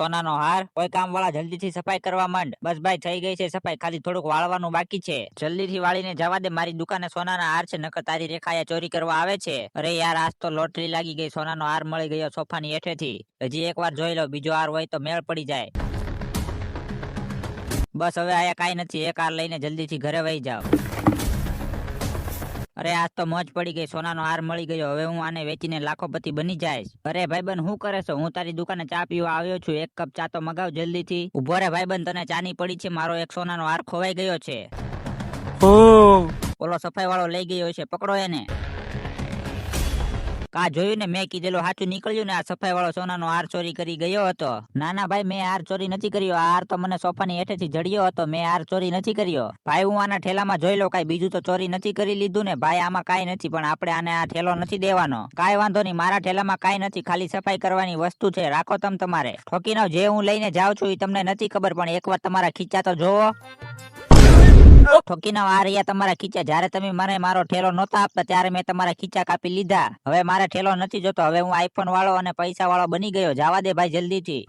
સોનાનો હાર. કોઈ કામ વાળા જલ્દીથી સફાઈ કરવા માંડ. બસ ભાઈ થઈ ગઈ છે સફાઈ, ખાલી થોડુંક વાળવાનું બાકી છે. જલ્દીથી વાળીને જવા દે, મારી દુકાને સોનાના હાર છે, નકર તારી રેખાએ ચોરી કરવા આવે છે. અરે યાર, આજ તો લોટરી લાગી ગઈ, સોનાનો હાર મળી ગયો સોફાની હેઠેથી. હજી એકવાર જોઈ લો, બીજો હાર હોય તો મેળ પડી જાય. બસ હવે આયા કાંઈ નથી, એક હાર લઈને જલ્દીથી ઘરે વહી જાવ. અરે આજ તો મોજ પડી ગઈ, સોનાનો હાર મળી ગયો. હવે હું આને વેચીને લાખોપતિ બની જઈશ. અરે ભાઈબંધ, શું કરે છો? હું તારી દુકાને ચા પીવા આવ્યો છું, એક કપ ચા તો મગાવ જલ્દીથી. ઉભો રે ભાઈબંધ, તને ચાની પડી છે, મારો એક સોનાનો હાર ખોવાઈ ગયો છે. ઓલો સફાઈ વાળો લઈ ગયો છે, પકડો એને. કા જોયું ને, મેં કીધેલું સાચું નીકળ્યું ને, આ સફાઈ વાળો સોનાનો હાર ચોરી કરી ગયો હતો. ના ના ભાઈ, મેં હાર ચોરી નથી કર્યો. આ હાર તો મને સોફાની હેઠેથી જડ્યો હતો, મેં હાર ચોરી નથી કર્યો. ભાઈ હું આના ઠેલામાં જોઈ લો, કઈ બીજું તો ચોરી નથી કરી લીધું ને ભાઈ? આમાં કાંઈ નથી, પણ આપણે આને આ ઠેલો નથી દેવાનો. કાંઈ વાંધો નહીં, મારા ઠેલામાં કાંઈ નથી, ખાલી સફાઈ કરવાની વસ્તુ છે, રાખો તમ તમારે. ઠોકીનો જે હું લઈને જાઉં છું એ તમને નથી ખબર, પણ એકવાર તમારા ખીચા તો જોવો. ઠોકીના આ રહ્યા તમારા ખીચા. જયારે તમે મને મારો ઠેલો નહોતા આપતા ત્યારે મેં તમારા ખીચા કાપી લીધા. હવે મારે ઠેલો નથી જોતો, હવે હું આઈફોન વાળો અને પૈસા વાળો બની ગયો. જવા દે ભાઈ જલ્દીથી.